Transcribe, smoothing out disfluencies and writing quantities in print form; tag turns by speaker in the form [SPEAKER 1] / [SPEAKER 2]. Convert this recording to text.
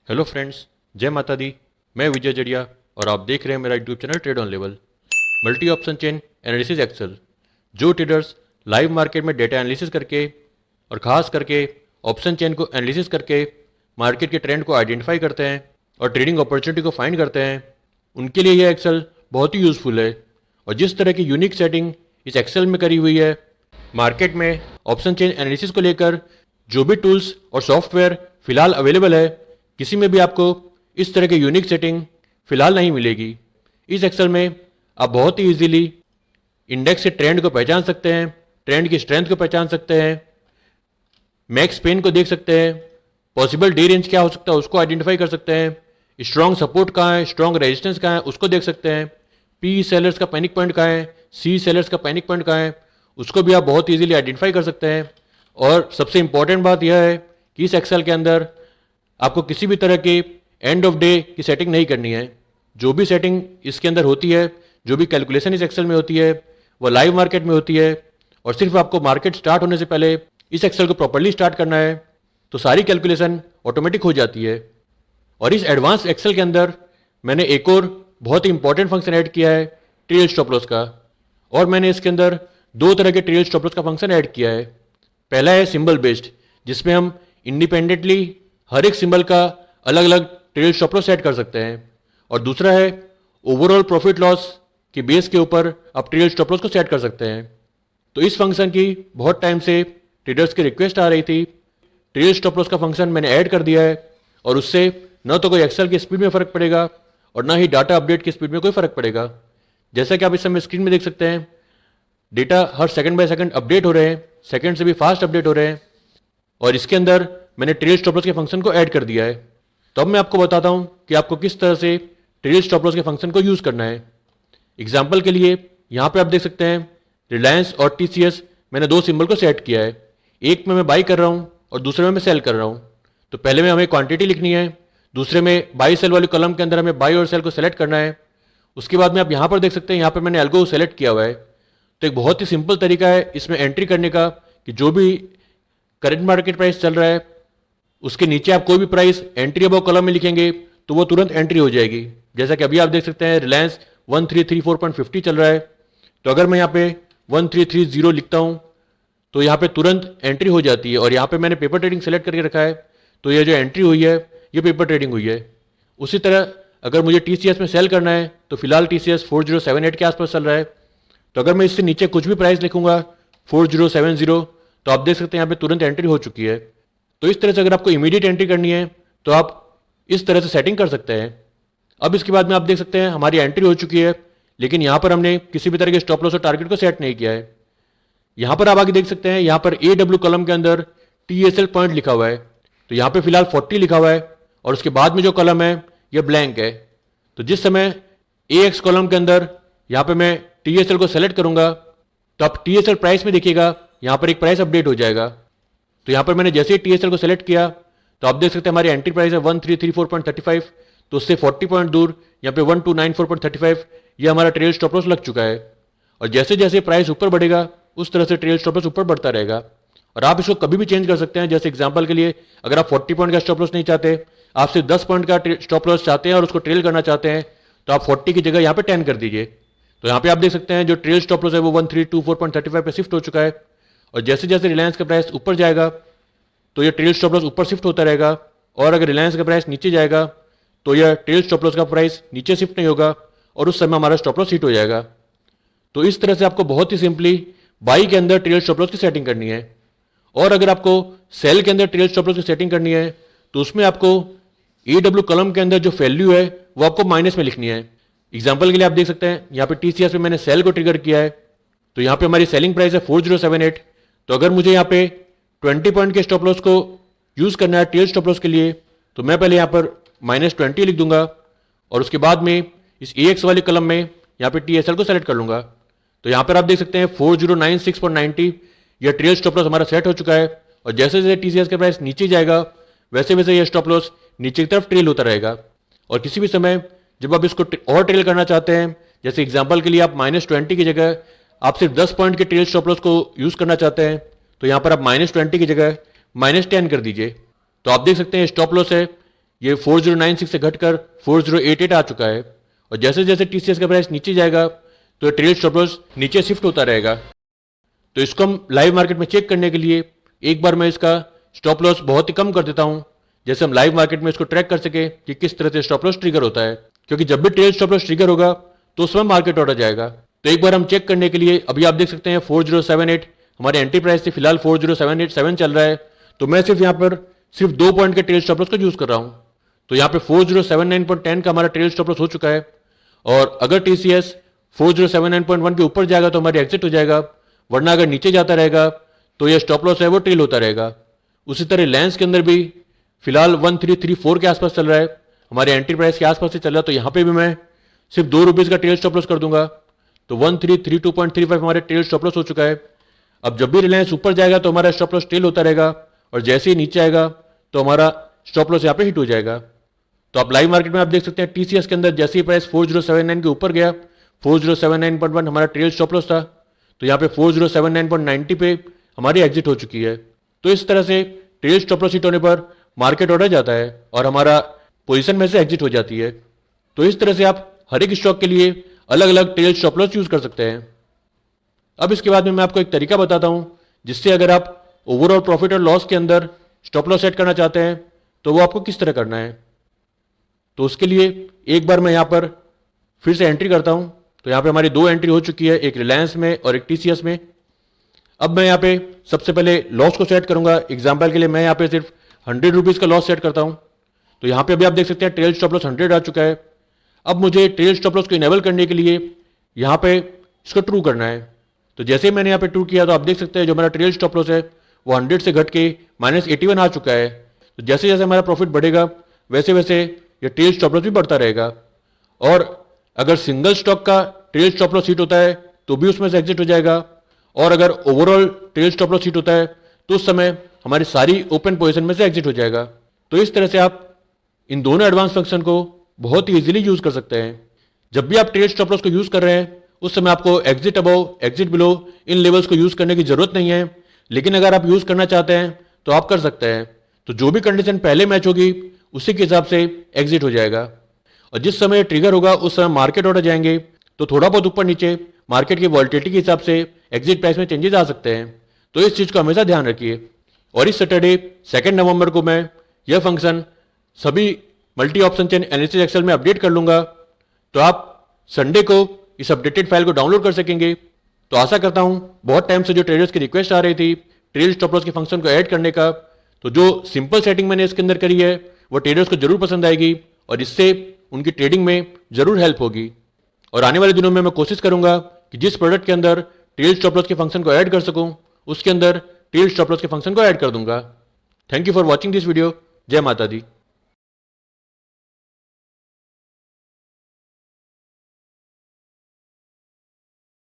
[SPEAKER 1] Hello friends, जय माता दी। मैं विजय जड़िया और आप देख रहे हैं मेरा YouTube channel trade on level. Multi option chain analysis Excel, जो ट्रेडर्स लाइव मार्केट में डेटा एनालिसिस करके और ख़ास करके ऑप्शन चेन को एनालिसिस करके मार्केट के ट्रेंड को आइडेंटिफाई करते हैं और ट्रेडिंग अपॉर्चुनिटी को फाइंड करते हैं, उनके लिए यह एक्सेल बहुत ही यूज़फुल है। और जिस तरह की यूनिक सेटिंग इस एक्सेल में करी हुई है, मार्केट में ऑप्शन चेन एनालिसिस को लेकर जो भी टूल्स और सॉफ्टवेयर फिलहाल अवेलेबल है, किसी में भी आपको इस तरह की यूनिक सेटिंग फिलहाल नहीं मिलेगी। इस एक्सेल में आप बहुत ही इजीली इंडेक्स से ट्रेंड को पहचान सकते हैं, ट्रेंड की स्ट्रेंथ को पहचान सकते हैं, मैक्स पेन को देख सकते हैं, पॉसिबल डी रेंज क्या हो सकता है उसको आइडेंटिफाई कर सकते हैं, स्ट्रॉन्ग सपोर्ट कहाँ है, स्ट्रॉन्ग रेजिस्टेंस कहाँ है उसको देख सकते हैं, पी सेलर्स का पैनिक पॉइंट कहाँ है, सी सेलर्स का पैनिक पॉइंट कहाँ है, उसको भी आप बहुत इजीली आइडेंटिफाई कर सकते हैं। और सबसे इंपॉर्टेंट बात यह है कि इस एक्सेल के अंदर आपको किसी भी तरह के एंड ऑफ डे की सेटिंग नहीं करनी है। जो भी सेटिंग इसके अंदर होती है, जो भी कैलकुलेशन इस एक्सेल में होती है, वो लाइव मार्केट में होती है। और सिर्फ आपको मार्केट स्टार्ट होने से पहले इस एक्सेल को प्रॉपर्ली स्टार्ट करना है, तो सारी कैलकुलेशन ऑटोमेटिक हो जाती है। और इस एडवांस एक्सेल के अंदर मैंने एक और बहुत ही इंपॉर्टेंट फंक्शन ऐड किया है, ट्रेल स्टॉप लॉस का। और मैंने इसके अंदर दो तरह के ट्रेल स्टॉप लॉस का फंक्शन ऐड किया है। पहला है सिंबल बेस्ड, जिसमें हम इंडिपेंडेंटली हर एक सिंबल का अलग अलग ट्रेल स्टॉप लॉस सेट कर सकते हैं। और दूसरा है ओवरऑल प्रॉफिट लॉस के बेस के ऊपर आप ट्रेल स्टॉप लॉस को सेट कर सकते हैं। तो इस फंक्शन की बहुत टाइम से ट्रेडर्स की रिक्वेस्ट आ रही थी। ट्रेल स्टॉप लॉस का फंक्शन मैंने ऐड कर दिया है, और उससे न तो कोई एक्सेल की स्पीड में फ़र्क पड़ेगा और ना ही डाटा अपडेट की स्पीड में कोई फ़र्क पड़ेगा। जैसा कि आप इस समय स्क्रीन में देख सकते हैं, data her second by second update हो रहे हैं, सेकंड से भी फास्ट अपडेट हो रहे हैं। और इसके अंदर मैंने ट्रेल स्टॉप लॉस के फंक्शन को ऐड कर दिया है। तो अब मैं आपको बताता हूं कि आपको किस तरह से ट्रेल स्टॉप लॉस के फंक्शन को यूज़ करना है। एग्जाम्पल के लिए यहाँ पे आप देख सकते हैं रिलायंस और टीसीएस, मैंने दो सिंबल को सेट किया है। एक में मैं बाई कर रहा हूँ और दूसरे में मैं सेल कर रहा हूँ। तो पहले में हमें क्वांटिटी लिखनी है, दूसरे में बाई सेल वाली कॉलम के अंदर हमें बाई और सेल को सेलेक्ट करना है। उसके बाद में आप यहाँ पर देख सकते हैं, यहाँ पर मैंने एल्गो सेलेक्ट किया हुआ है। तो एक बहुत ही सिंपल तरीका है इसमें एंट्री करने का कि जो भी करंट मार्केट प्राइस चल रहा है उसके नीचे आप कोई भी प्राइस एंट्री अबव कॉलम में लिखेंगे तो वो तुरंत एंट्री हो जाएगी। जैसा कि अभी आप देख सकते हैं रिलायंस 1334.50 चल रहा है। तो अगर मैं यहाँ पे 1330 लिखता हूँ तो यहाँ पे तुरंत एंट्री हो जाती है। और यहाँ पे मैंने पेपर ट्रेडिंग सेलेक्ट करके रखा है, तो ये जो एंट्री हुई है ये पेपर ट्रेडिंग हुई है। उसी तरह अगर मुझे टीसीएस में सेल करना है तो फिलहाल टीसीएस 4078 के आसपास चल रहा है। तो अगर मैं इससे नीचे कुछ भी प्राइस लिखूंगा 4070, तो आप देख सकते हैं यहाँ पे तुरंत एंट्री हो चुकी है। तो इस तरह से अगर आपको इमीडिएट एंट्री करनी है तो आप इस तरह से सेटिंग कर सकते हैं। अब इसके बाद में आप देख सकते हैं हमारी एंट्री हो चुकी है, लेकिन यहाँ पर हमने किसी भी तरह के स्टॉप लॉस और टारगेट को सेट नहीं किया है। यहाँ पर आप आगे देख सकते हैं, यहाँ पर AW कॉलम के अंदर TSL पॉइंट लिखा हुआ है। तो यहाँ पे फिलहाल 40 लिखा हुआ है और उसके बाद में जो कॉलम है ये ब्लैंक है। तो जिस समय AX कॉलम के अंदर यहाँ पे मैं TSL को सेलेक्ट करूंगा तो आप TSL प्राइस में देखिएगा, यहाँ पर एक प्राइस अपडेट हो जाएगा। तो यहाँ पर मैंने जैसे ही TSL को सेलेक्ट किया तो आप देख सकते हैं हमारी एंट्री प्राइस है 1334.35। तो उससे 40 पॉइंट दूर यहाँ पे 1294.35 ये हमारा ट्रेल स्टॉप लॉस लग चुका है। और जैसे जैसे प्राइस ऊपर बढ़ेगा उस तरह से ट्रेल स्टॉप लॉस ऊपर बढ़ता रहेगा। और आप इसको कभी भी चेंज कर सकते हैं। जैसे एग्जांपल के लिए अगर आप 40 पॉइंट का स्टॉप लॉस नहीं चाहते, आप सिर्फ 10 पॉइंट का स्टॉप लॉस चाहते हैं और उसको ट्रेल करना चाहते हैं, तो आप 40 की जगह यहाँ पे 10 कर दीजिए। तो यहाँ पे आप देख सकते हैं जो ट्रेल स्टॉप लॉस है वो 1324.35 पे शिफ्ट हो चुका है। और जैसे जैसे रिलायंस का प्राइस ऊपर जाएगा तो यह ट्रेल स्टॉप लॉस ऊपर शिफ्ट होता रहेगा, और अगर रिलायंस का प्राइस नीचे जाएगा तो यह ट्रेल स्टॉप लॉस का प्राइस नीचे शिफ्ट नहीं होगा और उस समय हमारा स्टॉप लॉस हिट हो जाएगा। तो इस तरह से आपको बहुत ही सिंपली बाई के अंदर ट्रेल स्टॉप लॉस की सेटिंग करनी है। और अगर आपको सेल के अंदर ट्रेल स्टॉप लॉस की सेटिंग करनी है तो उसमें आपको AW कॉलम के अंदर जो वैल्यू है वो आपको माइनस में लिखनी है। एग्जाम्पल के लिए आप देख सकते हैं यहाँ पे TCS में मैंने सेल को ट्रिगर किया है। तो यहाँ पे हमारी सेलिंग प्राइस है 4078। तो अगर मुझे यहाँ पे 20 पॉइंट के स्टॉप लॉस को यूज करना है ट्रेल स्टॉप लॉस के लिए, तो मैं पहले यहाँ पर -20 लिख दूंगा और उसके बाद में इस AX वाली कलम में यहाँ पे TSL को सेलेक्ट कर लूंगा। तो यहाँ पर आप देख सकते हैं 4096.90 यह ट्रेल स्टॉप लॉस हमारा सेट हो चुका है। और जैसे जैसे TCS का प्राइस नीचे जाएगा वैसे वैसे यह स्टॉप लॉस नीचे की तरफ ट्रेल होता रहेगा। और किसी भी समय जब आप इसको और ट्रेल करना चाहते हैं, जैसे एग्जांपल के लिए आप -20 की जगह आप सिर्फ 10 पॉइंट के ट्रेल स्टॉप लॉस को यूज करना चाहते हैं, तो यहाँ पर आप -20 की जगह -10 कर दीजिए। तो आप देख सकते हैं स्टॉप लॉस है ये 4096 से घटकर 4088 आ चुका है और जैसे जैसे टीसीएस का प्राइस नीचे जाएगा तो ट्रेल स्टॉप लॉस नीचे शिफ्ट होता रहेगा। तो इसको हम लाइव मार्केट में चेक करने के लिए एक बार मैं इसका स्टॉप लॉस बहुत ही कम कर देता हूं, जैसे हम लाइव मार्केट में इसको ट्रैक कर सके कि किस तरह से स्टॉप लॉस ट्रिगर होता है, क्योंकि जब भी ट्रेल स्टॉप लॉस ट्रिगर होगा तो उस समय मार्केट ऑर्डर जाएगा। तो एक बार हम चेक करने के लिए अभी आप देख सकते हैं 4078 हमारे एंट्री प्राइस से फिलहाल 40787 चल रहा है। तो मैं सिर्फ यहाँ पर सिर्फ 2 पॉइंट के ट्रेल स्टॉप लॉस को यूज कर रहा हूँ। तो यहाँ पे 4079.10 का हमारा ट्रेल स्टॉप लॉस हो चुका है और अगर टीसीएस 4079.1 के ऊपर जाएगा तो हमारी एग्जिट हो जाएगा, वरना अगर नीचे जाता रहेगा तो यह स्टॉप लॉस है वो ट्रेल होता रहेगा। उसी तरह लेंस के अंदर भी फिलहाल 1334 के आसपास चल रहा है, हमारे एंट्री प्राइस के आसपास से चल रहा है। तो यहाँ पे भी मैं सिर्फ 2 रुपीज़ का ट्रेल स्टॉप लॉस कर दूंगा। तो 1332.35 हमारे ट्रेल स्टॉप लॉस हो चुका है। अब जब भी रिलायंस ऊपर जाएगा तो हमारा स्टॉप लॉस ट्रेल होता रहेगा और जैसे ही नीचे आएगा तो हमारा स्टॉप लॉस यहाँ पे हिट हो जाएगा। तो आप लाइव मार्केट में आप देख सकते हैं टीसीएस के अंदर जैसे ही प्राइस 4079 के ऊपर गया, 4079.1 हमारा ट्रेल स्टॉप लॉस था, तो यहाँ पे 4079.90 पे हमारी एग्जिट हो चुकी है। तो इस तरह से ट्रेल स्टॉप लॉस हिट होने पर मार्केट ऑर्डर जाता है और हमारा पोजीशन में से एग्जिट हो जाती है। तो इस तरह से आप हर एक स्टॉक के लिए अलग अलग ट्रेल स्टॉप लॉस यूज कर सकते हैं। अब इसके बाद में मैं आपको एक तरीका बताता हूं जिससे अगर आप ओवरऑल प्रॉफिट और लॉस के अंदर स्टॉप लॉस सेट करना चाहते हैं तो वो आपको किस तरह करना है। तो उसके लिए एक बार मैं यहाँ पर फिर से एंट्री करता हूँ। तो यहाँ पे हमारी 2 एंट्री हो चुकी है, एक रिलायंस में और एक टीसीएस में। अब मैं यहाँ पे सबसे पहले लॉस को सेट करूंगा। एग्जाम्पल के लिए मैं यहाँ पे सिर्फ 100 रुपीज़ का लॉस सेट करता हूँ। तो यहाँ पे अभी आप देख सकते हैं ट्रेल स्टॉप लॉस 100 आ चुका है। अब मुझे ट्रेल स्टॉप लॉस को इनेबल करने के लिए यहाँ पे इसको ट्रू करना है। तो जैसे ही मैंने यहाँ पे ट्रू किया तो आप देख सकते हैं जो हमारा ट्रेल स्टॉप लॉस है वो 100 से घट के -81 आ चुका है। तो जैसे जैसे हमारा प्रॉफिट बढ़ेगा वैसे वैसे ये ट्रेल स्टॉप लॉस भी बढ़ता रहेगा। और अगर सिंगल स्टॉक का ट्रेल स्टॉप लॉस हिट होता है तो भी उसमें से एग्जिट हो जाएगा, और अगर overall trail stop loss hit होता है तो उस समय हमारी सारी ओपन पोजीशन में से एग्जिट हो जाएगा। तो इस तरह से आप इन दोनों एडवांस फंक्शन को बहुत ही इजीली यूज कर सकते हैं। जब भी आप ट्रेल स्टॉप लॉस को यूज कर रहे हैं उस समय आपको exit above exit below in levels को यूज करने की जरूरत नहीं है, लेकिन अगर आप यूज करना चाहते हैं तो आप कर सकते हैं। तो जो भी कंडीशन पहले मैच होगी उसी के हिसाब से एग्जिट हो जाएगा, और जिस समय ट्रिगर होगा उस समय मार्केट ऑर्डर जाएंगे तो थोड़ा बहुत ऊपर नीचे मार्केट की वॉलिटिलिटी के हिसाब से एग्जिट प्राइस में चेंजेस आ सकते हैं। तो इस चीज को हमेशा ध्यान रखिए। और इस सैटरडे 2 नवंबर को मैं यह फंक्शन सभी multi option chain analysis Excel में अपडेट कर लूंगा, तो आप संडे को इस अपडेटेड फाइल को डाउनलोड कर सकेंगे। तो आशा करता हूं बहुत टाइम से जो ट्रेडर्स की रिक्वेस्ट आ रही थी ट्रेल स्टॉप लॉस के फंक्शन को ऐड करने का, तो जो सिंपल सेटिंग मैंने इसके अंदर करी है वो ट्रेडर्स को जरूर पसंद आएगी और इससे उनकी ट्रेडिंग में जरूर हेल्प होगी। और आने वाले दिनों में मैं कोशिश करूंगा कि जिस प्रोडक्ट के अंदर ट्रेल स्टॉप लॉस के फंक्शन को ऐड कर सकूं उसके अंदर ट्रेल स्टॉप लॉस के फंक्शन को ऐड कर दूंगा। Thank you for watching this video. जय माता दी।